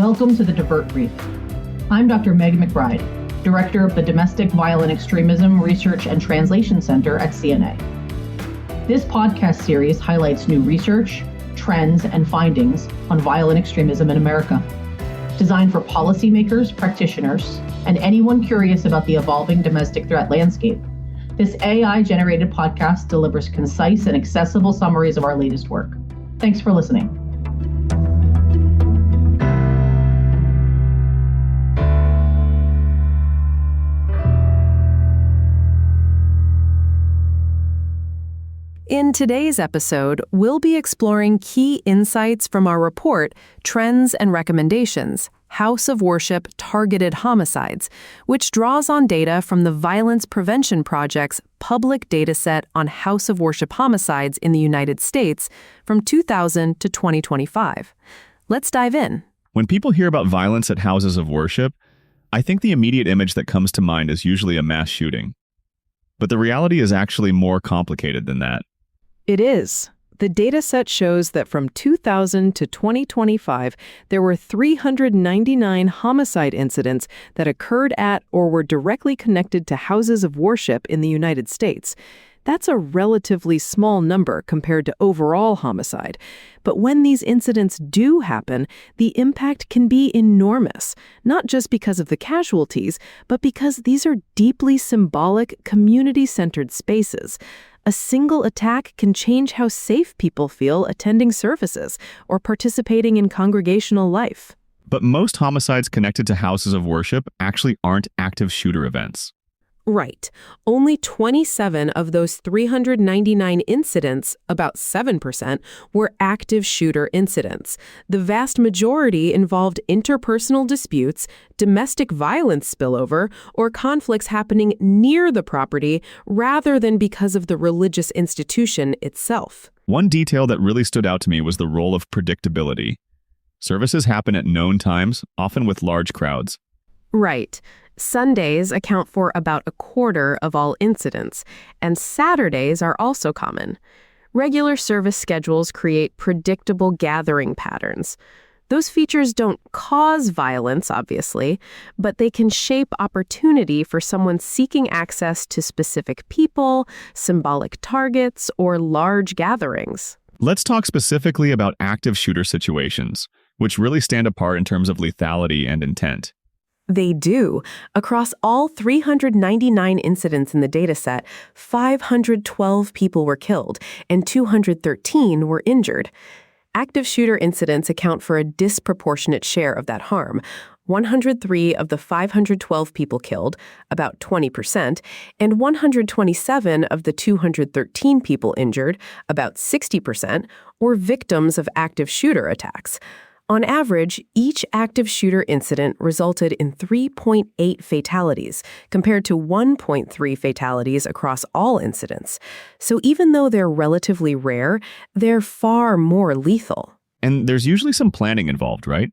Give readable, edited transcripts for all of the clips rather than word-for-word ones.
Welcome to the DVERT Brief. I'm Dr. Meg McBride, Director of the Domestic Violent Extremism Research and Translation Center at CNA. This podcast series highlights new research, trends, and findings on violent extremism in America, designed for policymakers, practitioners, and anyone curious about the evolving domestic threat landscape. This AI-generated podcast delivers concise and accessible summaries of our latest work. Thanks for listening. In today's episode, we'll be exploring key insights from our report, Trends and Recommendations, House of Worship Targeted Homicides, which draws on data from the Violence Prevention Project's public dataset on House of Worship homicides in the United States from 2000 to 2025. Let's dive in. When people hear about violence at houses of worship, I think the immediate image that comes to mind is usually a mass shooting. But the reality is actually more complicated than that. It is. The dataset shows that from 2000 to 2025, there were 399 homicide incidents that occurred at or were directly connected to houses of worship in the United States. That's a relatively small number compared to overall homicide. But when these incidents do happen, the impact can be enormous, not just because of the casualties, but because these are deeply symbolic, community-centered spaces. A single attack can change how safe people feel attending services or participating in congregational life. But most homicides connected to houses of worship actually aren't active shooter events. Right. Only 27 of those 399 incidents, about 7%, were active shooter incidents. The vast majority involved interpersonal disputes, domestic violence spillover, or conflicts happening near the property rather than because of the religious institution itself. One detail that really stood out to me was the role of predictability. Services happen at known times, often with large crowds. Right. Sundays account for about a quarter of all incidents, and Saturdays are also common. Regular service schedules create predictable gathering patterns. Those features don't cause violence, obviously, but they can shape opportunity for someone seeking access to specific people, symbolic targets, or large gatherings. Let's talk specifically about active shooter situations, which really stand apart in terms of lethality and intent. They do. Across all 399 incidents in the dataset, 512 people were killed and 213 were injured. Active shooter incidents account for a disproportionate share of that harm. 103 of the 512 people killed, about 20%, and 127 of the 213 people injured, about 60%, were victims of active shooter attacks. On average, each active shooter incident resulted in 3.8 fatalities, compared to 1.3 fatalities across all incidents. So even though they're relatively rare, they're far more lethal. And there's usually some planning involved, right?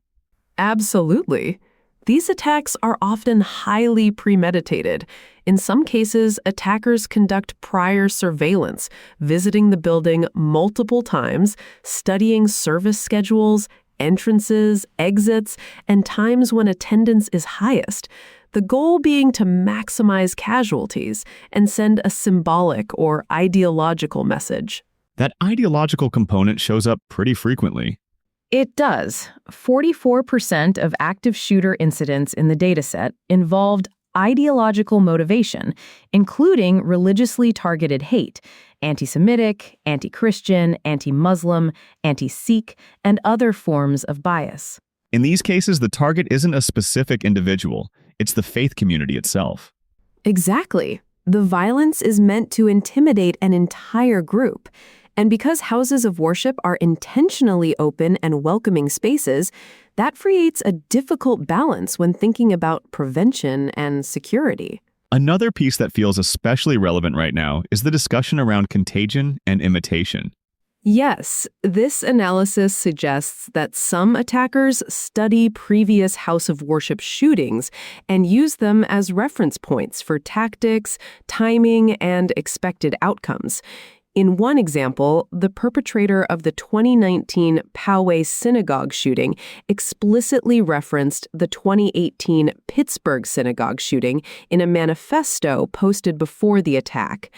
Absolutely. These attacks are often highly premeditated. In some cases, attackers conduct prior surveillance, visiting the building multiple times, studying service schedules, entrances, exits, and times when attendance is highest, the goal being to maximize casualties and send a symbolic or ideological message. That ideological component shows up pretty frequently. It does. 44% of active shooter incidents in the dataset involved ideological motivation, including religiously targeted hate, anti-Semitic, anti-Christian, anti-Muslim, anti-Sikh, and other forms of bias. In these cases, the target isn't a specific individual, it's the faith community itself. Exactly. The violence is meant to intimidate an entire group. And because houses of worship are intentionally open and welcoming spaces, that creates a difficult balance when thinking about prevention and security. Another piece that feels especially relevant right now is the discussion around contagion and imitation. Yes, this analysis suggests that some attackers study previous house of worship shootings and use them as reference points for tactics, timing, and expected outcomes. In one example, the perpetrator of the 2019 Poway synagogue shooting explicitly referenced the 2018 Pittsburgh synagogue shooting in a manifesto posted before the attack.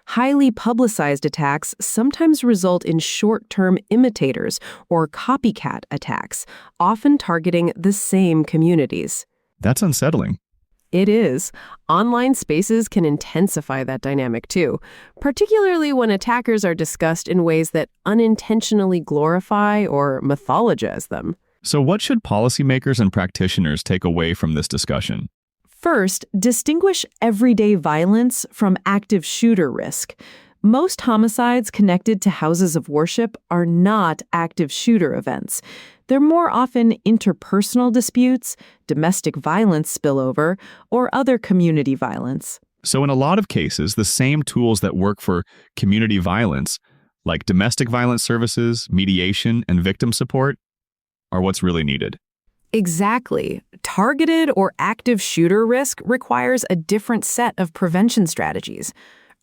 Highly publicized attacks sometimes result in short-term imitators or copycat attacks, often targeting the same communities. That's unsettling. It is. Online spaces can intensify that dynamic too, particularly when attackers are discussed in ways that unintentionally glorify or mythologize them. So what should policymakers and practitioners take away from this discussion? First, distinguish everyday violence from active shooter risk. Most homicides connected to houses of worship are not active shooter events. They're more often interpersonal disputes, domestic violence spillover, or other community violence. So in a lot of cases, the same tools that work for community violence, like domestic violence services, mediation, and victim support, are what's really needed. Exactly. Targeted or active shooter risk requires a different set of prevention strategies.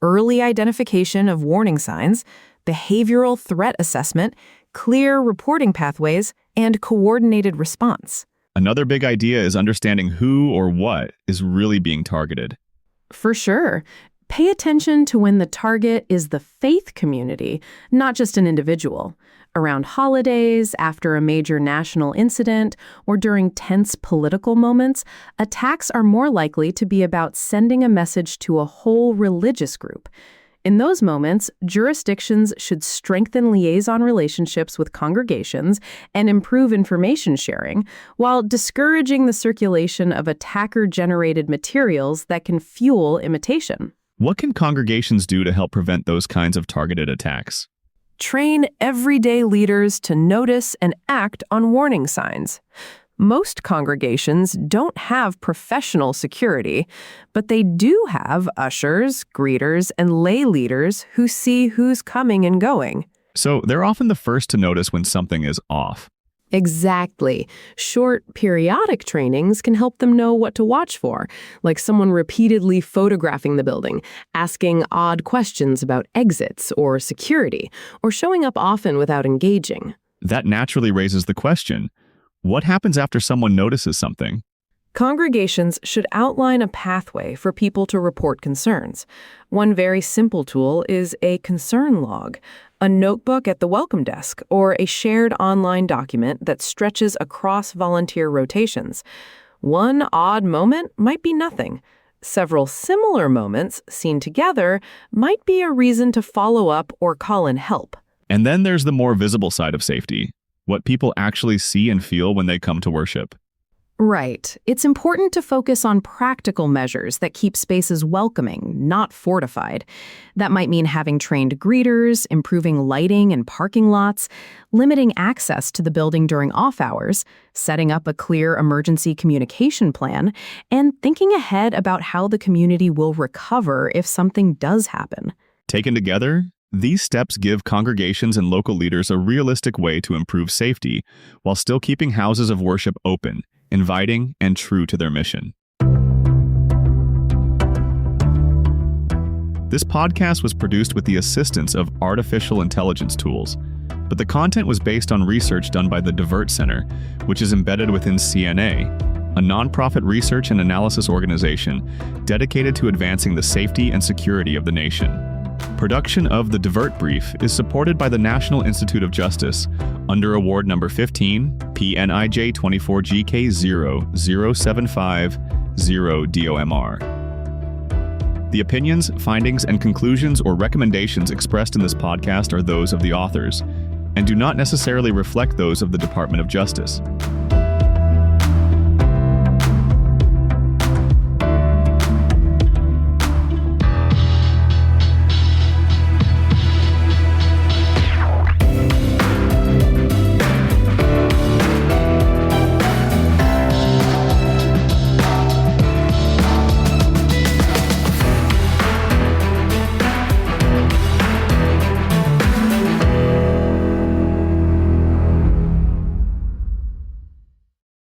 Early identification of warning signs, behavioral threat assessment, clear reporting pathways, and coordinated response. Another big idea is understanding who or what is really being targeted. For sure. Pay attention to when the target is the faith community, not just an individual. Around holidays, after a major national incident, or during tense political moments, attacks are more likely to be about sending a message to a whole religious group. In those moments, jurisdictions should strengthen liaison relationships with congregations and improve information sharing, while discouraging the circulation of attacker-generated materials that can fuel imitation. What can congregations do to help prevent those kinds of targeted attacks? Train everyday leaders to notice and act on warning signs. Most congregations don't have professional security, but they do have ushers, greeters, and lay leaders who see who's coming and going. So they're often the first to notice when something is off. Exactly. Short, periodic trainings can help them know what to watch for, like someone repeatedly photographing the building, asking odd questions about exits or security, or showing up often without engaging. That naturally raises the question, what happens after someone notices something? Congregations should outline a pathway for people to report concerns. One very simple tool is a concern log, a notebook at the welcome desk, or a shared online document that stretches across volunteer rotations. One odd moment might be nothing. Several similar moments, seen together, might be a reason to follow up or call in help. And then there's the more visible side of safety, what people actually see and feel when they come to worship. Right. It's important to focus on practical measures that keep spaces welcoming, not fortified. That might mean having trained greeters, improving lighting and parking lots, limiting access to the building during off hours, setting up a clear emergency communication plan, and thinking ahead about how the community will recover if something does happen. Taken together, these steps give congregations and local leaders a realistic way to improve safety while still keeping houses of worship open, inviting, and true to their mission. This podcast was produced with the assistance of artificial intelligence tools, but the content was based on research done by the DVERT Center, which is embedded within CNA, a nonprofit research and analysis organization dedicated to advancing the safety and security of the nation. Production of the DVERT Brief is supported by the National Institute of Justice under Award Number 15, PNIJ 24GK00750DOMR. The opinions, findings, and conclusions or recommendations expressed in this podcast are those of the authors and do not necessarily reflect those of the Department of Justice.